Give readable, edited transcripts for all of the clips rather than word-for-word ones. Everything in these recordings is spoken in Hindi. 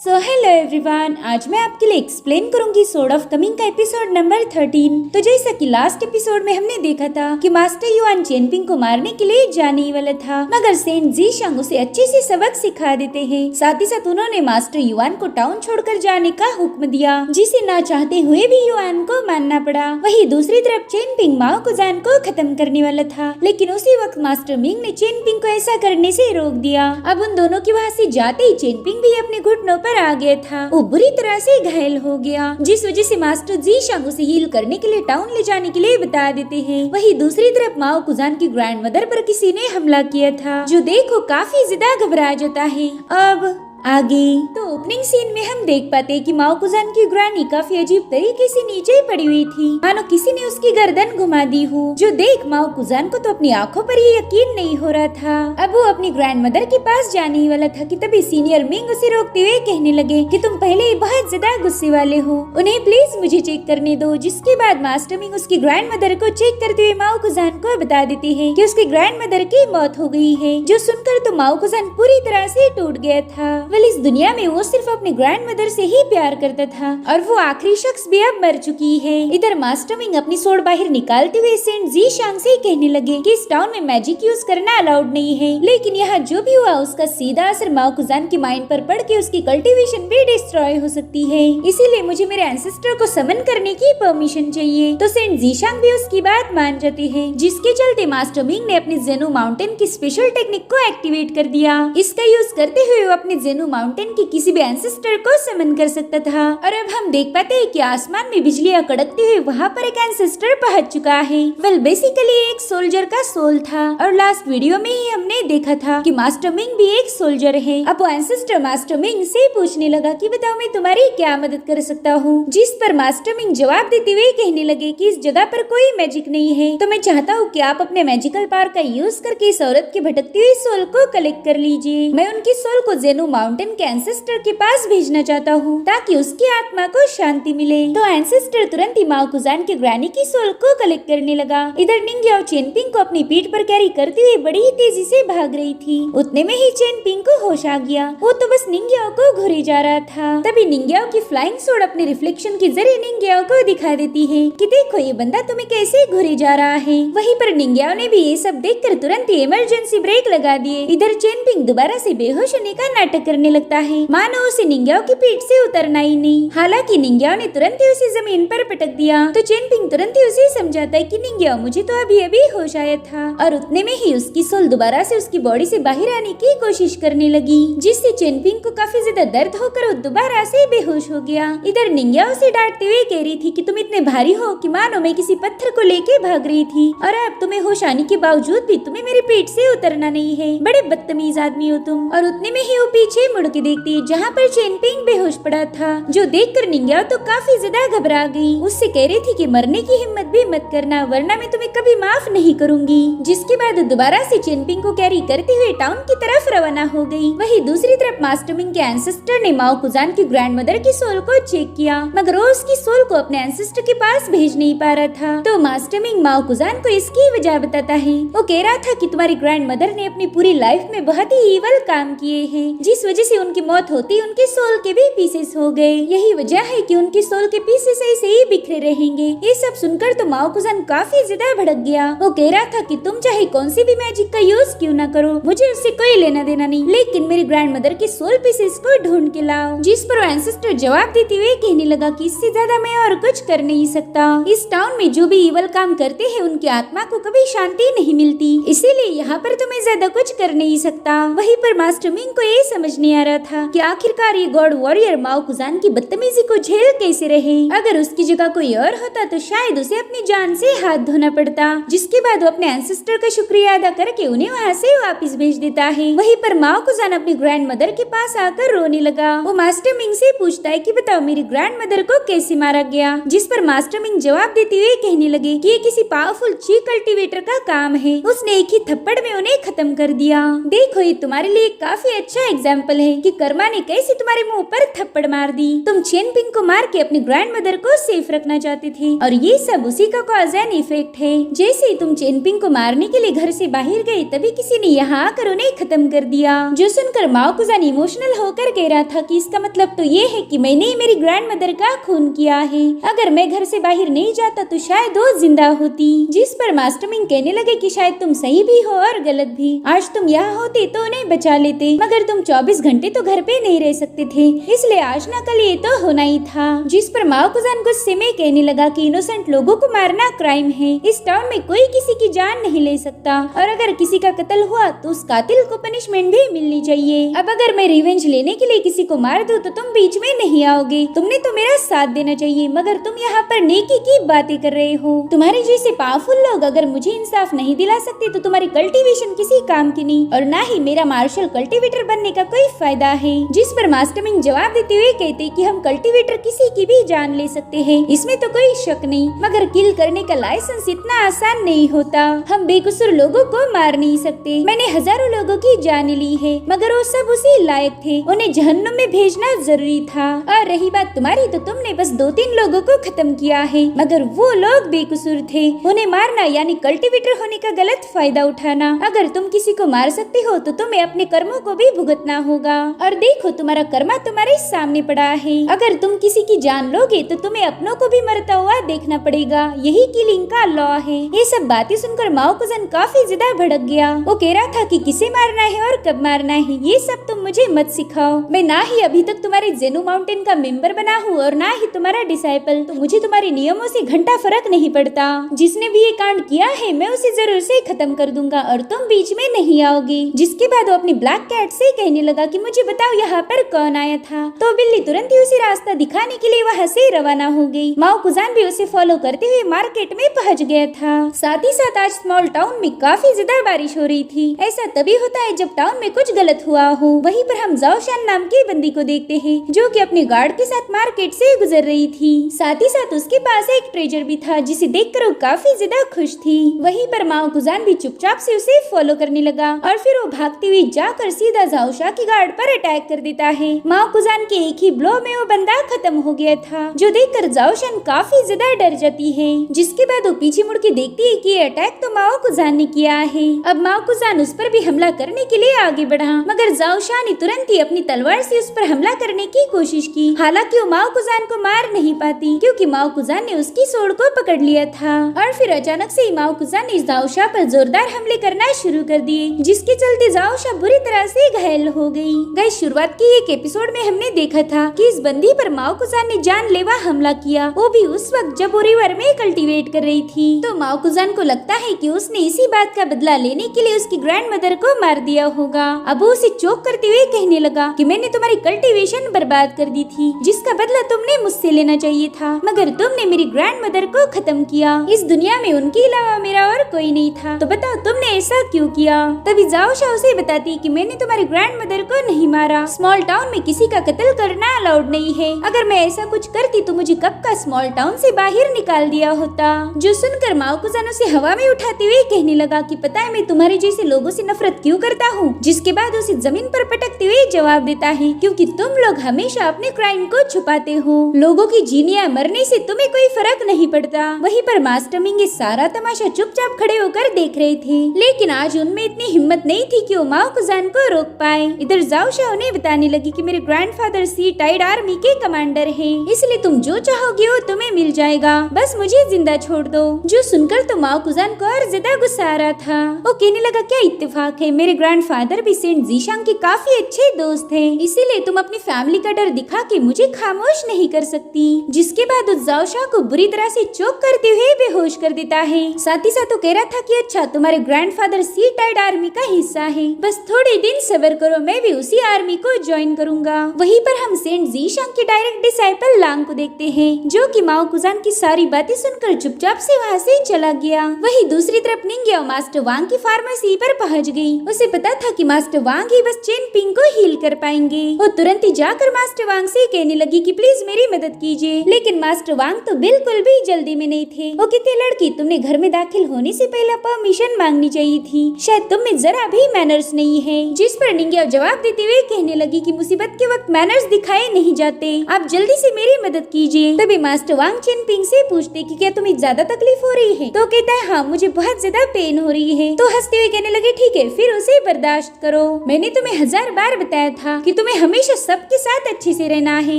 हेलो एवरीवन, आज मैं आपके लिए एक्सप्लेन करूंगी सोर्ड ऑफ कमिंग का एपिसोड नंबर 13। तो जैसा कि लास्ट एपिसोड में हमने देखा था कि मास्टर युआन चेनपिंग को मारने के लिए जाने ही वाला था, मगर सेंट जीशांग उसे अच्छे से सबक सिखा देते हैं। साथ ही साथ उन्होंने मास्टर युआन को टाउन छोड़कर जाने का हुक्म दिया, जिसे ना चाहते हुए भी युआन को मानना पड़ा। वही दूसरी तरफ चेनपिंग माओ कुजान को खत्म करने वाला था, लेकिन उसी वक्त मास्टर मिंग ने चेनपिंग को ऐसा करने से रोक दिया। अब उन दोनों के वहाँ से जाते ही चेनपिंग भी अपने घुटनों पर आ गया था। वो बुरी तरह से घायल हो गया, जिस वजह से मास्टर जीशांग उसे हील करने के लिए टाउन ले जाने के लिए बता देते हैं। वही दूसरी तरफ माओ कुजान की ग्रैंड मदर पर किसी ने हमला किया था, जो देखो काफी ज्यादा घबरा जाता है। अब आगे तो ओपनिंग सीन में हम देख पाते हैं कि माओ कुजान की ग्रैनी काफी अजीब तरीके से नीचे ही पड़ी हुई थी, मानो किसी ने उसकी गर्दन घुमा दी हो। जो देख माओ कुजान को तो अपनी आंखों पर ही यकीन नहीं हो रहा था। अब वो अपनी ग्रैंड मदर के पास जाने ही वाला था कि तभी सीनियर मिंग उसे रोकते हुए कहने लगे कि तुम पहले ही बहुत ज्यादा गुस्से वाले हो, उन्हें प्लीज मुझे चेक करने दो। जिसके बाद मास्टर मिंग उसकी ग्रैंड मदर को चेक करते हुए माओ कुजान को बता देते हैं कि उसकी ग्रैंड मदर की मौत हो गई है। जो सुनकर तो माओ कुजान पूरी तरह से टूट गया था। वेल, इस दुनिया में वो सिर्फ अपनी ग्रैंड मदर से ही प्यार करता था और वो आखिरी शख्स भी अब मर चुकी है। इधर मास्टर मिंग अपनी सोड बाहर निकालते हुए सेंट जीशांग से कहने लगे कि इस टाउन में मैजिक यूज करना अलाउड नहीं है, लेकिन यहाँ जो भी हुआ उसका सीधा असर माओ कुजान की माइंड पर पड़ के उसकी कल्टीवेशन भी डिस्ट्रॉय हो सकती है। इसीलिए मुझे मेरे एंसेस्टर को समन करने की परमिशन चाहिए। तो सेंट जीशांग भी उसकी बात मान जाते हैं, जिसके चलते मास्टर मिंग ने अपने जेनु माउंटेन की स्पेशल टेक्निक को एक्टिवेट कर दिया। इसका यूज करते हुए वो अपने जेनु माउंटेन की किसी भी एंसेस्टर को समन कर सकता था। और अब हम देख पाते हैं कि आसमान में बिजलियां कड़कते हुए वहाँ पर एक एंसेस्टर पहुंच चुका है। वेल, बेसिकली एक सोल्जर का सोल था, और लास्ट वीडियो में ही हमने देखा था कि मास्टर मिंग भी एक सोल्जर है। अब वो एंसेस्टर मास्टर मिंग से पूछने लगा कि बताओ मैं तुम्हारी क्या मदद कर सकता हूँ। जिस पर मास्टर मिंग जवाब देते हुए कहने लगे कि इस जगह पर कोई मैजिक नहीं है, तो मैं चाहता हूँ कि आप अपने मैजिकल पावर का यूज करके इस औरत की भटकती हुई सोल को कलेक्ट कर लीजिए। मैं उनकी सोल को जेनु माउंटेन के एंसेस्टर के पास भेजना चाहता हूँ, ताकि उसकी आत्मा को शांति मिले। तो एंसेस्टर तुरंत ही माओ कुजान की ग्रैनी की सोल को कलेक्ट करने लगा। इधर निंग्याओ चेनपिंग को अपनी पीठ पर कैरी करते हुए बड़ी ही तेजी से भाग रही थी। उतने में ही चेनपिंग को होश आ गया, वो तो बस निंग्याओ को घूरे जा रहा था। तभी निंग्याओ की फ्लाइंग सोड अपने रिफ्लेक्शन के जरिए निंग्याओ को दिखा देती है कि देखो ये बंदा तुम्हें कैसे घूरे जा रहा है। वहीं पर निंग्याओ ने भी ये सब देखकर तुरंत ही इमरजेंसी ब्रेक लगा दिए। इधर चेनपिंग दोबारा से बेहोश होने का नाटक करने लगता है, मानो उसे निंग्याओ की पीठ से उतरना ही नहीं। हालांकि निंग्याओ ने तुरंत ही उसे जमीन पर पटक दिया, तो चेनपिंग तुरंत ही उसे समझाता है कि निंग्याओ मुझे तो अभी अभी होश आया था। और उतने में ही उसकी सोल दोबारा से उसकी बॉडी से बाहर आने की कोशिश करने लगी, जिससे चेनपिंग को काफी ज्यादा दर्द होकर वो दोबारा से बेहोश हो गया। इधर निंग्याओ से डांटते हुए कह रही थी कि तुम इतने भारी हो कि मानो मैं किसी पत्थर को लेके भाग रही थी, और अब तुम्हें होश आने के बावजूद भी तुम्हें मेरी पीठ से उतरना नहीं है। बड़े बदतमीज आदमी हो तुम। और उतने में ही वो पीछे मुड़ के देखती है जहाँ पर चेनपिंग बेहोश पड़ा था, जो देखकर निंग्याओ तो काफी ज्यादा घबरा गई। उससे कह रही थी कि मरने की हिम्मत भी मत करना, वरना मैं तुम्हें कभी माफ नहीं करूंगी। जिसके बाद दोबारा से चेनपिंग को कैरी करते हुए टाउन की तरफ रवाना हो गई। वही दूसरी तरफ मास्टर मिंग के एंसेस्टर ने माओ कुजान की ग्रैंड मदर की सोल को चेक किया, मगर वो उसकी सोल को अपने एंसेस्टर के पास भेज नहीं पा रहा था। तो मास्टर मिंग माओ कुजान को इसकी वजह बताता है। वो कह रहा था कि तुम्हारी ग्रैंड मदर ने अपनी पूरी लाइफ में बहुत ही ईवल काम किए हैं, जिस वजह से उनकी मौत होती उनके सोल के भी पीसेस हो गए। यही वजह है कि उनकी सोल के पीसेस ऐसे ही बिखरे रहेंगे। ये सब सुनकर तो माओ कुजान काफी ज्यादा भड़क गया। वो कह रहा था कि तुम चाहे कौन सी भी मैजिक का यूज क्यों ना करो, मुझे उससे कोई लेना देना नहीं, लेकिन मेरी ग्रैंड मदर के सोल पीसेस को ढूंढ के लाओ। जिस पर एंसेस्टर जवाब देते हुए कहने लगा कि इससे ज्यादा मैं और कुछ कर नहीं सकता। इस टाउन में जो भी ईवल काम करते हैं उनकी आत्मा को कभी शांति नहीं मिलती, इसीलिए यहाँ पर तो मैं ज्यादा कुछ कर नहीं सकता। वहीं पर मास्टर मिंग को ये समझ नहीं आ रहा था कि आखिरकार ये गॉड वॉरियर माओ कुजान की बदतमीजी को झेल कैसे रहे। अगर उसकी जगह कोई और होता तो शायद उसे अपनी जान से हाथ धोना पड़ता। जिसके बाद वो अपने एंसेस्टर का शुक्रिया अदा करके उन्हें वहाँ से वापस भेज देता है। वहीं पर माओ कुजान अपनी ग्रैंड मदर के पास आकर रोने लगा। वो मास्टर मिंग से पूछता है कि बताओ मेरी ग्रैंड मदर को कैसे मारा गया। जिस पर मास्टर मिंग जवाब देते हुए कहने लगे कि ये किसी पावरफुल ची कल्टीवेटर का काम है, उसने एक ही थप्पड़ में उन्हें खत्म कर दिया। देखो ये तुम्हारे लिए काफी अच्छा एग्जाम्पल एग्जाम्पल है कि कर्मा ने कैसे तुम्हारे मुंह पर थप्पड़ मार दी। तुम चेनपिंग को मार के अपनी ग्रैंड मदर को सेफ रखना चाहते थे और ये सब उसी का कॉज एंड इफेक्ट है। जैसे ही तुम चेनपिंग को मारने के लिए घर से बाहर गए तभी किसी ने यहाँ आकर उन्हें खत्म कर दिया। जो सुनकर माओ कुजान इमोशनल होकर कह रहा था कि इसका मतलब तो ये है कि मैंने ही मेरी ग्रैंड मदर का खून किया है। अगर मैं घर से बाहर नहीं जाता तो शायद वो जिंदा होती। जिस पर मास्टर मिंग कहने लगे कि शायद तुम सही भी हो और गलत भी। आज तुम यहाँ होते तो उन्हें बचा लेते, मगर तुम 24 घंटे तो घर पे नहीं रह सकते थे, इसलिए आज न कल ये तो होना ही था। जिस पर माओ कुजान गुस्से में कहने लगा कि इनोसेंट लोगों को मारना क्राइम है। इस टाउन में कोई किसी की जान नहीं ले सकता और अगर किसी का कत्ल हुआ तो उस कातिल को पनिशमेंट भी मिलनी चाहिए। अब अगर मैं रिवेंज लेने के लिए किसी को मार दूं तो तुम बीच में नहीं आओगे। तुमने तो मेरा साथ देना चाहिए, मगर तुम यहाँ पर नेकी की बातें कर रहे हो। तुम्हारे जैसे पावरफुल लोग अगर मुझे इंसाफ नहीं दिला सकते तो तुम्हारी कल्टीवेशन किसी काम की नहीं और ना ही मेरा मार्शल कल्टीवेटर बनने का कोई फायदा है। जिस पर मास्टर मिंग जवाब देते हुए कहते कि हम कल्टीवेटर किसी की भी जान ले सकते हैं, इसमें तो कोई शक नहीं, मगर किल करने का लाइसेंस इतना आसान नहीं होता। हम बेकसूर लोगों को मार नहीं सकते। मैंने हजारों लोगों की जान ली है, मगर वो सब उसी लायक थे, उन्हें जहन्नुम में भेजना जरूरी था। और रही बात तुम्हारी तो तुमने बस 2-3 लोगों को खत्म किया है, मगर वो लोग बेकसूर थे। उन्हें मारना यानी कल्टीवेटर होने का गलत फायदा उठाना। अगर तुम किसी को मार सकते हो तो तुम्हें अपने कर्मों को भी भुगतना होगा। और देखो तुम्हारा कर्मा तुम्हारे सामने पड़ा है। अगर तुम किसी की जान लोगे तो तुम्हें अपनों को भी मरता हुआ देखना पड़ेगा। यही किलिंग का लॉ है। ये सब बातें सुनकर माओ कुजान काफी ज्यादा भड़क गया। वो कह रहा था कि किसे मारना है और कब मारना है ये सब तुम मुझे मत सिखाओ। मैं ना ही अभी तक तुम्हारे जेनु माउंटेन का मेंबर बना हूँ और ना ही तुम्हारा डिसाइपल, तो मुझे तुम्हारे नियमों से घंटा फर्क नहीं पड़ता। जिसने भी ये कांड किया है मैं उसे जरूर से खत्म कर दूंगा और तुम बीच में नहीं आओगे। जिसके बाद वो अपनी ब्लैक कैट से कहने लगा कि मुझे बताओ यहाँ पर कौन आया था। तो बिल्ली तुरंत ही उसे रास्ता दिखाने के लिए वहाँ से रवाना हो गई। माओ कुजान भी उसे फॉलो करते हुए मार्केट में पहुँच गया था। साथ ही साथ आज स्मॉल टाउन में काफी ज्यादा बारिश हो रही थी। ऐसा तभी होता है जब टाउन में कुछ गलत हुआ हो। वहीं पर हम जाओशान नाम की बंदी को देखते हैं जो कि अपने गार्ड के साथ मार्केट से गुजर रही थी। साथ ही साथ उसके पास एक ट्रेजर भी था जिसे देखकर वो काफी ज्यादा खुश थी। वहीं पर माओ कुजान भी चुपचाप से उसे फॉलो करने लगा और फिर वो भागती हुई जाकर सीधा जाओशा की गार्ड पर अटैक कर देता है। माओ कुजान के एक ही ब्लो में वो बंदा खत्म हो गया था, जो देखकर जाओशान काफी ज्यादा डर जाती है। जिसके बाद वो पीछे मुड़ के देखती है कि अटैक तो माओ कुजान ने किया है। अब माओ कुजान उस पर भी हमला करने के लिए आगे बढ़ा, मगर जाओशा ने तुरंत ही अपनी तलवार से उस पर हमला करने की कोशिश की। हालांकि वो माओ कुजान को मार नहीं पाती क्योंकि माओ कुजान ने उसकी सोड़ को पकड़ लिया था। और फिर अचानक से माओ कुजान ने जाओशा पर जोरदार हमले करना शुरू कर दिए, जिसके चलते जाओशा बुरी तरह से घायल हो गई। गई शुरुआत की एक एपिसोड में हमने देखा था कि इस बंदी पर माओ कुजान ने जानलेवा हमला किया, वो भी उस वक्त जब वो रिवर में कल्टीवेट कर रही थी। तो माओ कुजान को लगता है कि उसने इसी बात का बदला लेने के लिए उसकी ग्रैंड मदर को मार दिया होगा। अब वो उसे चोक करते हुए कहने लगा कि मैंने तुम्हारी कल्टीवेशन बर्बाद कर दी थी, जिसका बदला तुमने मुझसे लेना चाहिए था, मगर तुमने मेरी ग्रैंड मदर को खत्म किया। इस दुनिया में उनके अलावा मेरा और कोई नहीं था, तो बताओ तुमने ऐसा क्यों किया। तभी जाओशा उसे बताती कि मैंने तुम्हारी ग्रैंड मदर को नहीं मारा। स्मॉल टाउन में किसी का कत्ल करना अलाउड नहीं है। अगर मैं ऐसा कुछ करती तो मुझे कब का स्मॉल टाउन से बाहर निकाल दिया होता। जो सुनकर माओ कुजान उसे हवा में उठाते हुए कहने लगा कि पता है मैं तुम्हारे जैसे लोगों से नफरत क्यों करता हूँ। जिसके बाद उसे जमीन पर पटकते हुए जवाब देता है क्योंकि तुम लोग हमेशा अपने क्राइम को छुपाते हो। लोगों की जीने या मरने से तुम्हें कोई फर्क नहीं पड़ता। वहीं पर मास्टर मिंग ये सारा तमाशा चुपचाप खड़े होकर देख रहे थे, लेकिन आज उनमें इतनी हिम्मत नहीं थी कि वो माओ कुजान को रोक पाए। इधर जाओशा उन्हें बताने लगी कि मेरे ग्रैंडफादर सी टाइड आर्मी के कमांडर हैं, इसलिए तुम जो चाहोगे वो तुम्हें मिल जाएगा, बस मुझे जिंदा छोड़ दो। जो सुनकर तो माओ कुजान को और ज्यादा गुस्सा आ रहा था। वो कहने लगा क्या इत्तेफाक है, मेरे ग्रैंडफादर भी सेंट जीशांग के काफी अच्छे दोस्त हैं, इसीलिए तुम अपनी फैमिली का डर दिखा के मुझे खामोश नहीं कर सकती। जिसके बाद उस जाओशा को बुरी तरह से चोक करते हुए बेहोश कर देता है। साथ ही साथ वो कह रहा था कि अच्छा तुम्हारे ग्रैंडफादर सी टाइड आर्मी का हिस्सा है, बस थोड़े दिन सब्र करो, मैं भी उसी आर्मी को ज्वाइन करूंगा। वहीं पर हम सेंट जीशांग के डायरेक्ट डिसाइपल लांग को देखते हैं, जो कि माओ कुजान की सारी बातें सुनकर चुपचाप से वहाँ से चला गया। वहीं दूसरी तरफ निंगिया मास्टर वांग की फार्मेसी पर पहुँच गई। उसे पता था कि मास्टर वांग ही बस चेन पिंग को हील कर पाएंगे। वो तुरंत ही जाकर मास्टर वांग से कहने लगी कि प्लीज मेरी मदद कीजिए, लेकिन मास्टर वांग तो बिल्कुल भी जल्दी में नहीं थे। वो कहते लड़की तुमने घर में दाखिल होने से पहले परमिशन मांगनी चाहिए थी, शायद तुम में जरा भी मैनर्स नहीं है। जिस पर निंगिया जवाब देते हुए कहने लगी कि मुसीबत के वक्त मैनर्स दिखाए नहीं जाते, आप जल्दी से मेरी मदद कीजिए। तभी मास्टर वांग चेनपिंग से पूछते कि क्या तुम्हें ज्यादा तकलीफ हो रही है? तो कहता है हाँ मुझे बहुत ज्यादा पेन हो रही है। तो हंसते हुए कहने लगे ठीक है फिर उसे बर्दाश्त करो, मैंने तुम्हें 1000 बार बताया था कि तुम्हें हमेशा सबके साथ अच्छे से रहना है,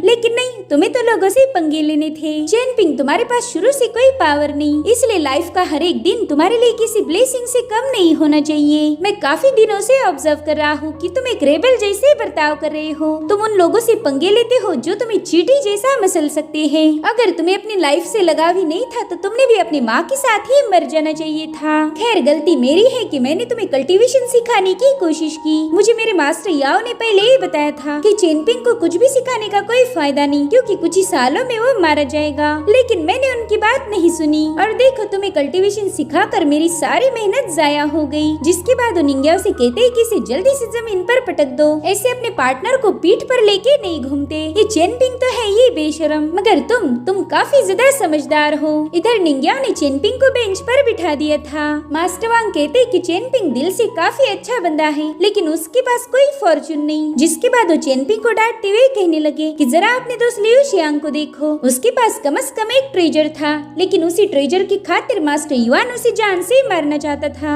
लेकिन नहीं, तुम्हें तो लोगों से पंगे लेने थे। चेनपिंग तुम्हारे पास शुरू से कोई पावर नहीं, इसलिए लाइफ का हर एक दिन तुम्हारे लिए किसी ब्लेसिंग से कम नहीं होना चाहिए। मैं काफी दिनों से ऑब्जर्व कर रहा हूँ कि तुम एक रेबल जैसे बर्ताव कर रहे हो, तुम उन लोगों से पंगे लेते हो जो तुम्हें चींटी जैसा मसल सकते हैं। अगर तुम्हें अपनी लाइफ से लगाव ही नहीं था तो तुमने भी अपनी माँ के साथ ही मर जाना चाहिए था। खैर गलती मेरी है कि मैंने तुम्हें कल्टीवेशन सिखाने की कोशिश की। मुझे मेरे मास्टर याओ ने पहले ही बताया था कि चेनपिंग को कुछ भी सिखाने का कोई फायदा नहीं, क्योंकि कुछ ही सालों में वो मारा जाएगा, लेकिन मैंने उनकी बात नहीं सुनी और देखो तुम्हें कल्टीवेशन सिखाकर मेरी सारी मेहनत जाया हो गई। जिसके बाद वो निंग्याओ से कहते हैं कि इसे जल्दी से जमीन पर पटक दो, ऐसे अपने पार्टनर को पीठ पर लेके नहीं घूमते। ये चेनपिंग तो है ये बेशरम, मगर तुम काफी ज्यादा समझदार हो। इधर निंग्याओ ने चेनपिंग को बेंच पर बिठा दिया था। मास्टर वांग कहते कि चेनपिंग दिल से काफी अच्छा बंदा है, लेकिन उसके पास कोई फॉर्चून नहीं। जिसके बाद वो चेनपिंग को डांटते हुए कहने लगे कि जरा अपने दोस्त लियू शियांग को देखो, उसके पास कम से कम एक ट्रेजर था, लेकिन उसी ट्रेजर की खातिर मास्टर युआन उसे जान से मारना चाहता था।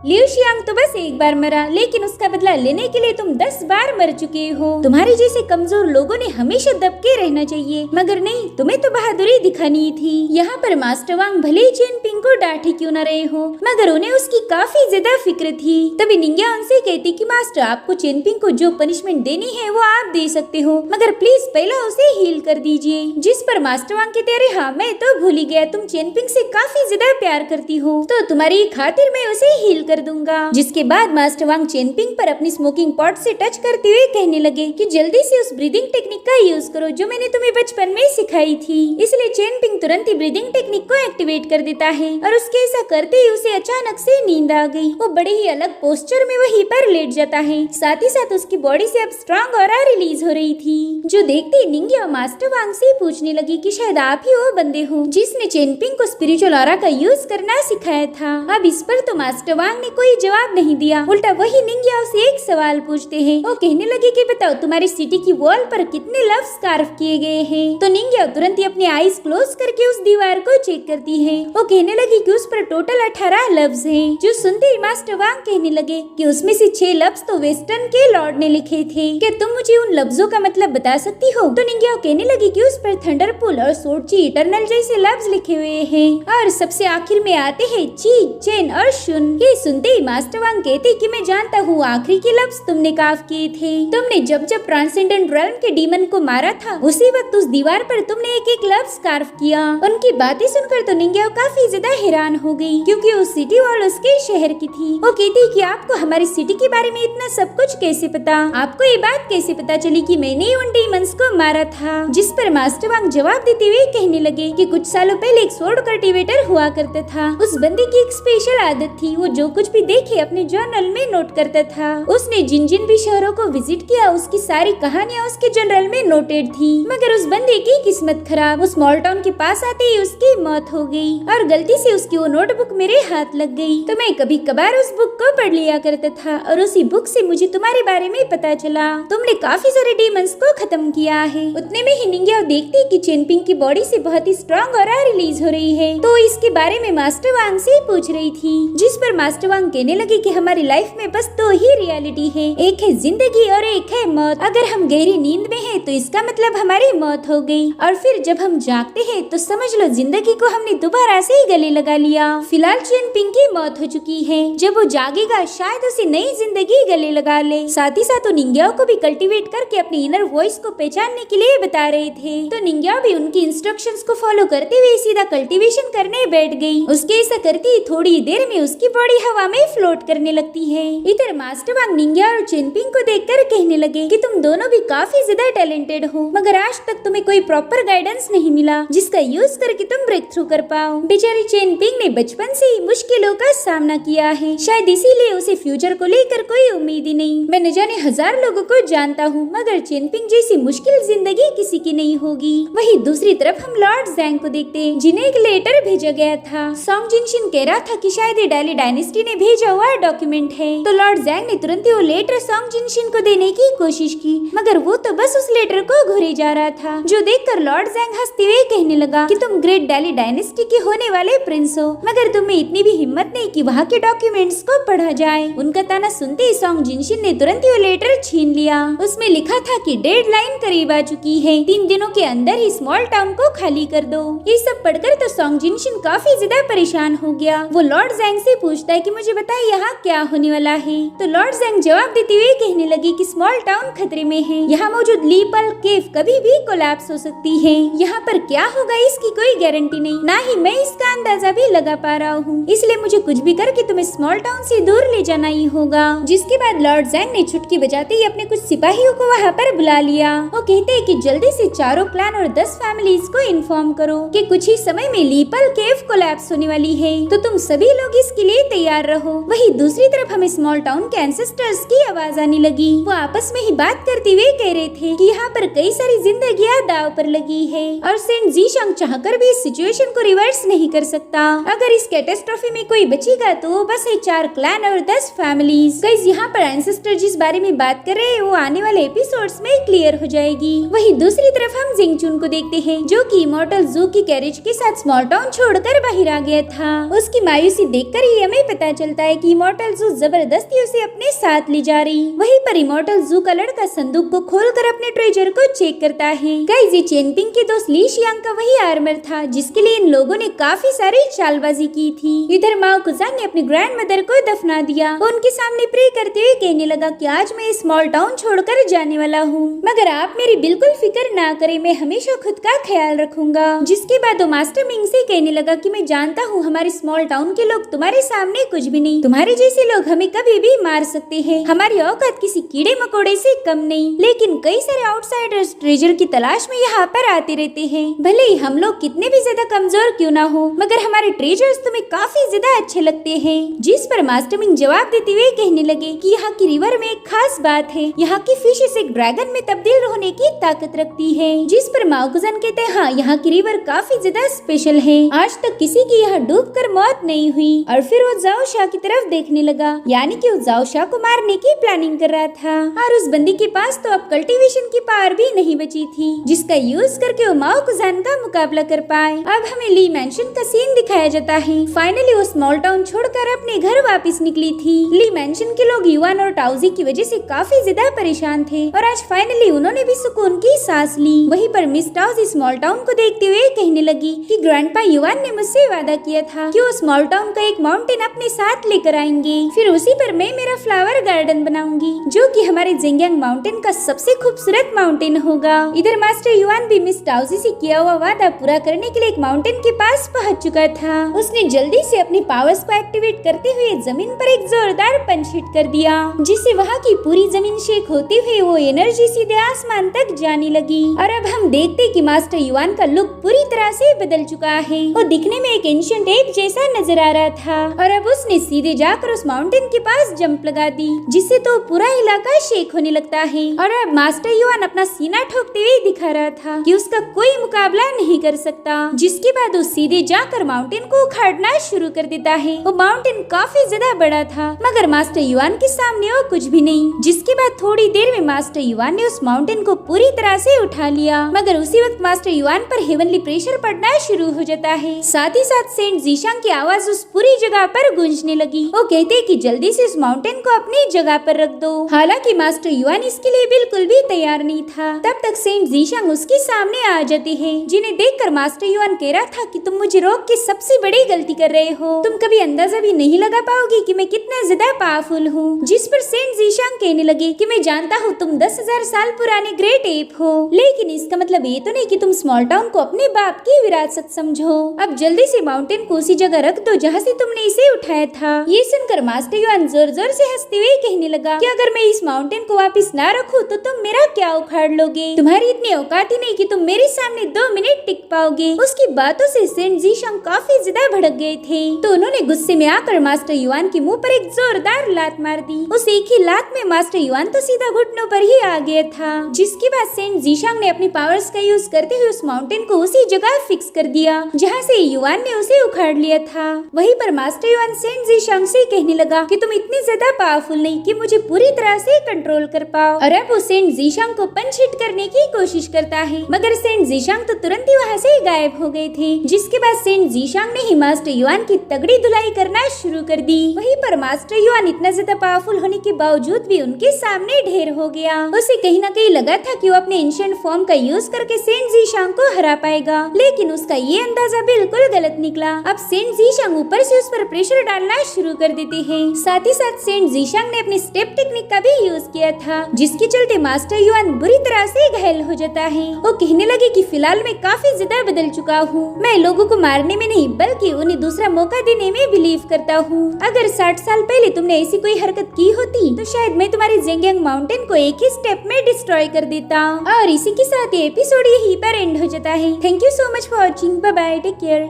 लियू शियांग तो बस एक बार मरा, लेकिन उसका बदला लेने के लिए तुम 10 बार मर चुके हो। तुम्हारे जैसे कमजोर लोगों ने हमेशा दबके रहना चाहिए, मगर नहीं, तुम्हें तो बहादुरी दिखानी थी। यहाँ पर मास्टर वांग भले ही चेनपिंग को डांटे क्यों न रहे हो, मगर उन्हें उसकी काफी ज्यादा फिक्र थी। तभी निंग्या उनसे कहती कि मास्टर आपको चेनपिंग को जो पनिशमेंट देनी है वो आप दे सकते हो, मगर प्लीज पहले उसे हील कर दीजिए। जिस पर मास्टर वांग कहते अरे हाँ मैं तो भूल ही गया, तुम चेनपिंग से काफी ज्यादा प्यार करती हो, तो तुम्हारी खातिर मैं उसे हील कर दूंगा। जिसके बाद मास्टर वांग चेनपिंग पर अपनी स्मोकिंग पॉट से टच करते हुए कहने लगे कि जल्दी से उस ब्रीदिंग टेक्निक का यूज करो जो मैंने तुम्हें बचपन में सिखाई थी। इसलिए चेनपिंग तुरंत ही ब्रीदिंग टेक्निक को एक्टिवेट कर देता है और उसके ऐसा करते ही उसे अचानक से नींद आ गई। वो बड़े ही अलग पोस्चर में वहीं पर लेट जाता है, साथ ही साथ उसकी बॉडी से अब स्ट्रॉन्ग ऑरा रिलीज हो रही थी, जो देखते ही निंग्या मास्टर वांग से पूछने लगी कि शायद आप ही वो बंदे हो जिसने चेनपिंग को स्पिरिचुअल ऑरा का यूज करना सिखाया था। अब इस पर तो मास्टर वांग ने कोई जवाब नहीं दिया, उल्टा वही निंग्या से एक सवाल पूछते हैं। वो कहने लगे कि बताओ तुम्हारी सिटी की वॉल पर कितने लव स्कार्फ किए गए हैं। तो निंग्या तुरंत ही अपने आईज क्लोज करके उस दीवार को चेक करती है। वो कहने लगी कि उस पर टोटल 18 लव्स हैं, जो सुनते ही मास्टर वांग कहने लगे कि उसमें से 6 लव्स तो वेस्टर्न के लॉर्ड ने लिखे थे, क्या तुम मुझे उन लफ्जों का मतलब बता सकती हो? तो निंग्या कहने लगी कि उस पर थंडरपुल और सोर्ची इटरनल जैसे लफ्ज लिखे हुए हैं, और सबसे आखिर में आते हैं ची, चेन और शुन। ये सुनते ही मास्टर वांग कहते कि मैं जानता हूँ आखिरी के लफ्ज तुमने काफ किए थे। तुमने जब ट्रांसेंडेंट रेल्म के डीमन को मारा था उसी वक्त उस दीवार पर तुमने एक एक लफ्ज कार्व किया। उनकी बातें सुनकर तो निंग्या काफी ज्यादा हैरान हो गई, क्योंकि उस सिटी वॉल उसके शहर की थी। वो कहती कि आपको हमारी सिटी के बारे में इतना सब कुछ कैसे पता? आपको ये बात कैसे पता चली कि मैंने उन डीमंस को मारा था? जिस पर मास्टर वांग जवाब देते हुए कहने लगे कि कुछ सालों पहले एक सोर्ड कल्टीवेटर हुआ करता था। उस बंदे की एक स्पेशल आदत थी, वो जो कुछ भी देखे अपने जर्नल में नोट करता था। उसने जिन जिन भी शहरों को विजिट किया उसकी सारी कहानियां उसके जर्नल में नोटेड थी, मगर उस बंदे की किस्मत खराब, उस स्मॉल टाउन के पास आते ही उसकी मौत हो गई और गलती से उसकी वो नोटबुक मेरे हाथ लग गई। तो मैं कभी कभार उस बुक को पढ़ लिया करता था और उसी बुक से मुझे तुम्हारे बारे में पता चला। तुमने काफी सारे डीमंस को खत्म किया है। उतने में ही निंग्या देखती कि चेनपिंग की बॉडी से बहुत ही स्ट्रॉन्ग ऑरा रिलीज हो रही है, तो इसके बारे में मास्टर वांग से पूछ रही थी। जिस पर मास्टर वांग कहने लगे कि हमारी लाइफ में बस 2 ही रियलिटी है, एक है जिंदगी और एक है मौत। अगर हम गहरी नींद में हैं तो इसका मतलब हमारी मौत हो गई, और फिर जब हम जागते हैं तो समझ लो जिंदगी को हमने दोबारा से ही गले लगा लिया। फिलहाल चेनपिंग की मौत हो चुकी है, जब वो जागेगा शायद उसे नई जिंदगी गले लगा ले। साथ ही साथ वो निंग्याओ को भी कल्टीवेट करके अपनी इनर वॉइस को पहचानने के लिए बता रहे थे। तो निंग्याओ भी उनकी इंस्ट्रक्शंस को फॉलो करते हुए सीधा कल्टीवेशन करने बैठ गई। उसके ऐसा करते ही थोड़ी देर में उसकी बॉडी हवा में फ्लोट करने लगती है। इधर मास्टर वांग निंग्या और चेनपिंग को देखकर कहने लगे कि तुम दोनों भी काफी ज्यादा टैलेंटेड हो, मगर आज तक तुम्हें कोई प्रॉपर गाइडेंस नहीं मिला जिसका यूज करके तुम ब्रेक थ्रू कर पाओ। बेचारी चेनपिंग ने बचपन से ही मुश्किलों का सामना किया है, शायद इसीलिए उसे फ्यूचर को लेकर कोई उम्मीद ही नहीं। मैं न जाने 1000 लोगों को जानता हूँ, मगर चेनपिंग जैसी मुश्किल जिंदगी किसी की नहीं होगी। वही दूसरी तरफ हम लॉर्ड जैंग को देखते हैं, जिन्हें एक लेटर भेजा गया था। सॉन्ग जिनशिन कह रहा था कि शायद ये डायली डायनेस्टी सेक्रेटरी ने भेजा हुआ डॉक्यूमेंट है। तो लॉर्ड जैंग ने तुरंत ही वो लेटर सॉन्ग जिनशिन को देने की कोशिश की, मगर वो तो बस उस लेटर को घुरे जा रहा था, जो देखकर लॉर्ड जैंग हंसते हुए कहने लगा कि तुम ग्रेट डैली डायनेस्टी के होने वाले प्रिंस हो, मगर तुम्हें इतनी भी हिम्मत नहीं कि वहाँ के डॉक्यूमेंट्स को पढ़ा जाए। उनका ताना सुनते ही सॉन्ग जिनशिन ने तुरंत ही वो लेटर छीन लिया। उसमें लिखा था कि डेडलाइन करीब आ चुकी है, 3 दिनों के अंदर ही स्मॉल टाउन को खाली कर दो। ये सब पढ़कर तो सॉन्ग जिनशिन काफी ज्यादा परेशान हो गया। वो लॉर्ड जैंग से पूछता है कि मुझे बताए यहाँ क्या होने वाला है। तो लॉर्ड जैंग जवाब देते हुए कहने लगे कि स्मॉल टाउन खतरे में है, यहाँ मौजूद लीपल केव कभी भी कोलैप्स हो सकती है। यहाँ पर क्या होगा इसकी कोई गारंटी नहीं, ना ही मैं इसका अंदाजा भी लगा पा रहा हूँ, इसलिए मुझे कुछ भी करके तुम्हें स्मॉल टाउन से दूर ले जाना ही होगा। जिसके बाद लॉर्ड जैंग ने चुटकी बजाते ही अपने कुछ सिपाहियों को वहाँ पर बुला लिया। वो कहते हैं कि जल्दी से चारों क्लैन और 10 फैमिलीज को इन्फॉर्म करो कि कुछ ही समय में लीपल केव कोलैप्स होने वाली है, तो तुम सभी लोग इसके लिए तैयार रहो। वही दूसरी तरफ हमें स्मॉल टाउन के एंसेस्टर्स की आवाज आने लगी। वो आपस में ही बात करते हुए कह रहे थे कि यहाँ पर कई सारी जिंदगियां दाव पर लगी है और सेंट जीशंग चाहकर भी इस सिचुएशन को रिवर्स नहीं कर सकता। अगर इस कैटास्ट्रॉफी में कोई बचेगा तो बस है 4 क्लैन और 10 फैमिलीज। गाइस, यहाँ पर एंसेस्टर जिस बारे में बात कर रहे हैं वो आने वाले एपिसोड्स में क्लियर हो जाएगी। वही दूसरी तरफ हम जिंगचुन को देखते हैं, जो कि इमॉर्टल जू की कैरेज के साथ स्मॉल टाउन छोड़कर बाहर आ गया था। उसकी मायूसी देखकर ही हमें पता चलता है कि इमॉर्टल जू जबरदस्ती उसे अपने साथ ले जा रही। वहीं पर इमॉर्टल जू का लड़का संदूक को खोलकर अपने ट्रेजर को चेक करता है। गाइस, ये चेनपिंग के दोस्त ली शियांग का वही आर्मर था जिसके लिए इन लोगों ने काफी सारी चालबाजी की थी। इधर माओ कुजान ने अपनी ग्रैंड मदर को दफना दिया। वो उनके सामने प्रे करते हुए कहने लगा कि आज मैं स्मॉल टाउन छोड़कर जाने वाला हूँ, मगर आप मेरी बिल्कुल फिक्र ना करें, मैं हमेशा खुद का ख्याल रखूंगा। जिसके बाद वो मास्टर मिंग से कहने लगा कि मैं जानता हूँ हमारे स्मॉल टाउन के लोग तुम्हारे सामने कुछ भी नहीं, तुम्हारे जैसे लोग हमें कभी भी मार सकते हैं, हमारी औकात किसी कीड़े मकोड़े से कम नहीं, लेकिन कई सारे आउटसाइडर्स ट्रेजर की तलाश में यहाँ पर आते रहते हैं। भले ही हम लोग कितने भी ज्यादा कमजोर क्यों ना हो, मगर हमारे ट्रेजर्स तुम्हें काफी ज्यादा अच्छे लगते हैं। जिस पर मास्टर मिंग जवाब देते हुए कहने लगे कि यहाँ की रिवर में एक खास बात है, यहाँ की फिशेस एक ड्रैगन में तब्दील होने की ताकत रखती है। जिस पर माओकुजान कहते हैं हाँ, यहाँ की रिवर काफी ज्यादा स्पेशल है, आज तक किसी की यहाँ डूबकर मौत नहीं हुई। और फिर वो जाओ शाह की तरफ देखने लगा, यानी कि वो जाओ शाह को मारने की प्लानिंग कर रहा था। और उस बंदी के पास तो अब कल्टीवेशन की पावर भी नहीं बची थी जिसका यूज करके वो माओकुजान का मुकाबला कर पाए। अब हमें ली मैंशन का सीन दिखाया जाता है। फाइनली वो स्मॉल टाउन छोड़कर अपने घर वापस निकली थी। ली मैंशन के लोग युवान और टाउजी की वजह से काफी ज्यादा परेशान थे और आज फाइनली उन्होंने भी सुकून की सांस ली। वहीं पर मिस टाउजी स्मॉल टाउन को देखते हुए कहने लगी कि ग्रैंडपा युवान ने मुझसे वादा किया था कि वो स्मॉल टाउन का एक माउंटेन अपने साथ लेकर आएंगे, फिर उसी पर मैं मेरा फ्लावर गार्डन बनाऊंगी जो कि हमारे जिंगयांग माउंटेन का सबसे खूबसूरत माउंटेन होगा। इधर मास्टर युवान भी मिस टाउजी से किया हुआ वादा पूरा करने के लिए एक माउंटेन के पास पहुंच चुका था। उसने जल्दी से अपनी पावर्स को एक्टिवेट करते हुए जमीन पर एक जोरदार पंच हिट कर दिया, जिससे वहाँ की पूरी जमीन शेक होते हुए वो एनर्जी सीधे आसमान तक जाने लगी। और अब हम देखते कि मास्टर युवान का लुक पूरी तरह से बदल चुका है। वो दिखने में एक एंशिएंट एप जैसा नजर आ रहा था और अब उसने सीधे जाकर उस माउंटेन के पास जंप लगा दी, जिससे तो पूरा इलाका शेक होने लगता है। और अब मास्टर युवान अपना सीना ठोकते हुए दिखा रहा था कि उसका कोई मुकाबला नहीं कर सकता। जिसके बाद वो सीधे जाकर माउंटेन को उखाड़ना शुरू कर देता है। वो माउंटेन काफी ज्यादा बड़ा था, मगर मास्टर युवान के सामने वो कुछ भी नहीं। जिसके बाद थोड़ी देर में मास्टर युवान ने उस माउंटेन को पूरी तरह से उठा लिया, मगर उसी वक्त मास्टर युवान पर हेवनली प्रेशर पड़ना शुरू हो जाता है। साथ ही साथ सेंट जीशांग की आवाज उस पूरी जगह पर गूंजने लगी। वो कहते कि जल्दी से इस माउंटेन को अपनी जगह पर रख दो। हालांकि मास्टर युवान इसके लिए बिल्कुल भी तैयार नहीं था। तब तक सेंट जीशांग उसके सामने आ जाते हैं, जिन्हें देखकर मास्टर युवान कह रहा था कि तुम मुझे रोक के सबसे बड़ी गलती कर रहे हो, तुम कभी अंदाजा भी नहीं लगा पाओगे कि मैं कितना ज्यादा पावरफुल हूँ। जिस पर सेंट जीशांग कहने लगे कि मैं जानता हूँ तुम 10,000 साल पुराने ग्रेट एप हो, लेकिन इसका मतलब ये तो नहीं कि तुम स्मॉल टाउन को अपने बाप की विरासत समझो। अब जल्दी से माउंटेन को उसी जगह रख दो जहाँ से तुमने इसे उठाया था। ये सुनकर मास्टर युवान जोर जोर से हंसते हुए कहने लगा कि अगर मैं इस माउंटेन को वापस ना रखूं तो तुम मेरा क्या उखाड़ लोगे, तुम्हारी इतनी औकात ही नहीं कि तुम मेरे सामने 2 मिनट टिक पाओगे। उसकी बातों से सेंट जीशांग काफी ज्यादा भड़क गए थे, तो उन्होंने गुस्से में आकर मास्टर युवान के मुंह पर एक जोरदार लात मार दी। उस एक ही लात में मास्टर युवान तो सीधा घुटनों पर ही आ गया था। जिसके बाद सेंट जीशांग ने अपनी पावर्स पावर्स का यूज करते हुए उस माउंटेन को उसी जगह फिक्स कर दिया जहाँ से युआन ने उसे उखाड़ लिया था। वहीं पर मास्टर युआन सेंट जीशांग से कहने लगा कि तुम इतनी ज्यादा पावरफुल नहीं कि मुझे पूरी तरह से कंट्रोल कर पाओ, और अब वो सेंट जीशांग को पंच हिट करने की कोशिश करता है, मगर सेंट जीशांग तो तुरंत ही वहाँ से गायब हो गए थे। जिसके बाद सेंट जीशांग ने ही मास्टर युआन की तगड़ी धुलाई करना शुरू कर दी। वहीं पर मास्टर युआन इतना ज्यादा पावरफुल होने के बावजूद भी उनके सामने ढेर हो गया। उसे कहीं न कहीं लगा था कि वो अपने एंशिएंट फॉर्म का यूज करके सेंट जीशांग को हरा पाएगा, लेकिन उसका ये अंदाजा बिल्कुल गलत निकला। अब सेंट जीशांग ऊपर से उस पर प्रेशर डालना शुरू कर देते हैं। साथ ही साथ सेंट जीशांग ने अपनी स्टेप टेक्निक का भी यूज किया था, जिसके चलते मास्टर युआन बुरी तरह से घायल हो जाता है। वो कहने लगे कि फिलहाल मैं काफी ज्यादा बदल चुका हूँ, मैं लोगों को मारने में नहीं बल्कि उन्हें दूसरा मौका देने में बिलीव करता हूँ। अगर 60 साल पहले तुमने ऐसी कोई हरकत की होती तो शायद मैं तुम्हारी जेंगियांग माउंटेन को एक ही स्टेप में डिस्ट्रॉय कर देता। और इसी के साथ ये एपिसोड यहीं पर एंड हो जाता है। Thank you so much for watching. Bye bye, take care.